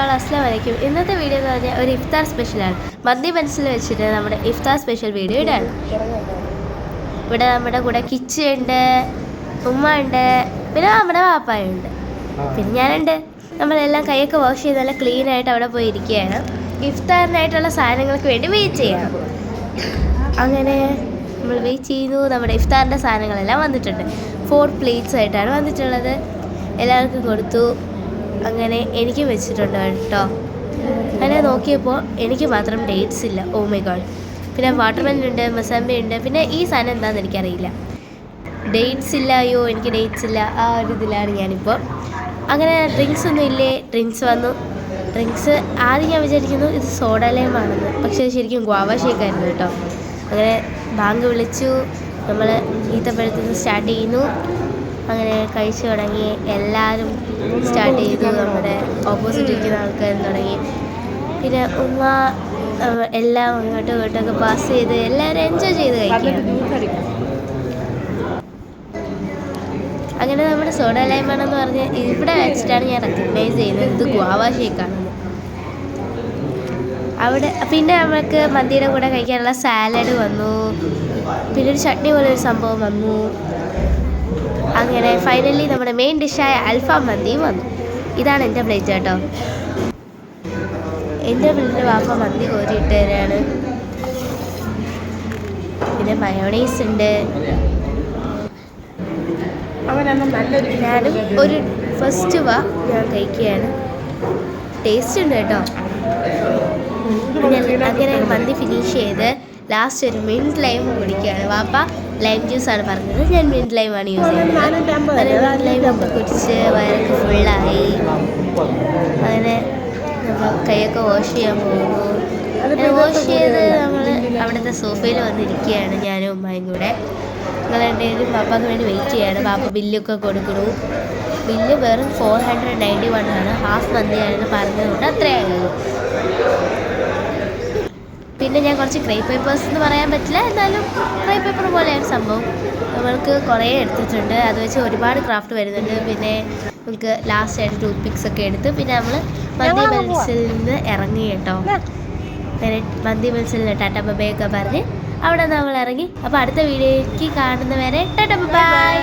All അസ്സലാമു അലൈക്കും. ഇന്നത്തെ വീഡിയോ എന്ന് പറഞ്ഞാൽ ഒരു ഇഫ്താർ സ്പെഷ്യലാണ്. മന്തി മനസ്സിൽ വെച്ചിട്ട് നമ്മുടെ ഇഫ്താർ സ്പെഷ്യൽ വീഡിയോ ഇടാണ്. ഇവിടെ നമ്മുടെ കൂടെ കിച്ചുണ്ട്, ഉമ്മ ഉണ്ട്, പിന്നെ നമ്മുടെ പാപ്പായുണ്ട്, പിന്നെ ഞാനുണ്ട്. നമ്മളെല്ലാം കൈയൊക്കെ വാഷ് ചെയ്ത് നല്ല ക്ലീനായിട്ട് അവിടെ പോയി ഇരിക്കുകയാണ്. ഇഫ്താറിനായിട്ടുള്ള സാധനങ്ങൾക്ക് വേണ്ടി വെയിറ്റ് ചെയ്യണം. അങ്ങനെ നമ്മൾ വെയിറ്റ് ചെയ്യുന്നു. നമ്മുടെ ഇഫ്താറിൻ്റെ സാധനങ്ങളെല്ലാം വന്നിട്ടുണ്ട്. 4 പ്ലേറ്റ്സ് ആയിട്ടാണ് വന്നിട്ടുള്ളത്. എല്ലാവർക്കും കൊടുത്തു. അങ്ങനെ എനിക്ക് വെച്ചിട്ടുണ്ട് കേട്ടോ. അങ്ങനെ നോക്കിയപ്പോൾ എനിക്ക് മാത്രം ഡേറ്റ്സ് ഇല്ല. Oh my god. പിന്നെ വാട്ടർമെലൻ ഉണ്ട്, മസമ്പ ഉണ്ട്, പിന്നെ ഈ സാധനം എന്താണെന്ന് എനിക്കറിയില്ല. ഡേറ്റ്സ് ഇല്ല. അയ്യോ എനിക്ക് ഡേറ്റ്സ് ഇല്ല. ആ ഒരു ഇതിലാണ് ഞാനിപ്പോൾ. അങ്ങനെ ഡ്രിങ്ക്സ് ഒന്നും ഇല്ലേ? ഡ്രിങ്ക്സ് വന്നു. ഡ്രിങ്ക്സ് ആദ്യം ഞാൻ വിചാരിക്കുന്നു ഇത് സോഡ ലൈമാണെന്ന്, പക്ഷേ ശരിക്കും ഗുവാവ ഷേക്കായിരുന്നു കേട്ടോ. അങ്ങനെ ബാങ്ക് വിളിച്ചു. നമ്മൾ ഈത്തപ്പഴത്തിൽ നിന്ന് സ്റ്റാർട്ട് ചെയ്യുന്നു. അങ്ങനെ കഴിച്ചു തുടങ്ങി. എല്ലാവരും സ്റ്റാർട്ട് ചെയ്തു. നമ്മുടെ ഓപ്പോസിറ്റ് ഇരിക്കുന്ന ആൾക്കാരും തുടങ്ങി. പിന്നെ ഉമ്മ എല്ലാം അങ്ങോട്ടും ഇങ്ങോട്ടൊക്കെ പാസ് ചെയ്ത് എല്ലാവരും എൻജോയ് ചെയ്ത് കഴിക്കുക. അങ്ങനെ നമ്മുടെ സോഡ ലൈമാണെന്ന് പറഞ്ഞ് ഇവിടെ വെച്ചിട്ടാണ് ഞാൻ റെക്കഗ്നൈസ് ചെയ്യുന്നത് ഇത് ഗുവാവ ഷേക്കാണെന്ന്. അവിടെ പിന്നെ നമുക്ക് മന്തിയുടെ കൂടെ കഴിക്കാനുള്ള സാലഡ് വന്നു. പിന്നെ ഒരു ചട്നി പോലെ ഒരു സംഭവം വന്നു. അങ്ങനെ ഫൈനലി നമ്മുടെ മെയിൻ ഡിഷായ അൽഫാം മന്തിയും വന്നു. ഇതാണ് എൻ്റെ പ്ലേറ്റ് കേട്ടോ. എൻ്റെ പ്ലേറ്റിൽ വാപ്പ മന്തി കോരിയിട്ട് തരാണ്. പിന്നെ മയോണൈസ് ഉണ്ട്. ഞാനും ഒരു ഫസ്റ്റ് ഞാൻ കഴിക്കുകയാണ്. ടേസ്റ്റ് ഉണ്ട് കേട്ടോ. അങ്ങനെ മന്തി ഫിനിഷ് ചെയ്ത് ലാസ്റ്റ് ഒരു മിൻറ്റ് ലൈം കുടിക്കുകയാണ്. വാപ്പ ലൈം ജ്യൂസാണ് പറഞ്ഞത്, ഞാൻ മിൻറ്റ് ലൈമാണ് യൂസ് ചെയ്യുന്നത്. അങ്ങനെ മിൻറ്റ് ലൈമൊക്കെ കുടിച്ച് വയറൊക്കെ ഫുള്ളായി. അങ്ങനെ നമ്മൾ കൈയൊക്കെ വാഷ് ചെയ്യാൻ പോകുന്നു. അങ്ങനെ വാഷ് ചെയ്ത് നമ്മൾ അവിടുത്തെ സോഫയിൽ വന്നിരിക്കുകയാണ് ഞാനും ഉമ്മയും കൂടെ. അങ്ങനെ എന്തെങ്കിലും പാപ്പാക്ക് വേണ്ടി വെയിറ്റ് ചെയ്യാണ്. പാപ്പ ബില്ലൊക്കെ കൊടുക്കുന്നു. ബില്ല് വെറും 491 ആണ്. ഹാഫ് മന്തിയാണെന്ന് പറഞ്ഞതുകൊണ്ട് അത്രയായുള്ളൂ. പിന്നെ ഞാൻ കുറച്ച് ക്രേ പേപ്പേഴ്സ് എന്ന് പറയാൻ പറ്റില്ല, എന്നാലും ക്രേ പേപ്പർ പോലെയാണ് സംഭവം. നമ്മൾക്ക് കുറേ എടുത്തിട്ടുണ്ട്. അത് വെച്ച് ഒരുപാട് ക്രാഫ്റ്റ് വരുന്നുണ്ട്. പിന്നെ നമുക്ക് ലാസ്റ്റായിട്ട് ടൂത്ത് പിക്സ് ഒക്കെ എടുത്ത് പിന്നെ നമ്മൾ മന്തി മിൽസിൽ നിന്ന് ഇറങ്ങി കേട്ടോ. അങ്ങനെ മന്തി മിൽസിൽ നിന്ന് ടാറ്റ ബൈ ഒക്കെ പറഞ്ഞ് അവിടെ നമ്മൾ ഇറങ്ങി. അപ്പോൾ അടുത്ത വീഡിയോയ്ക്ക് കാണുന്നവരെ ടാറ്റ ബൈ.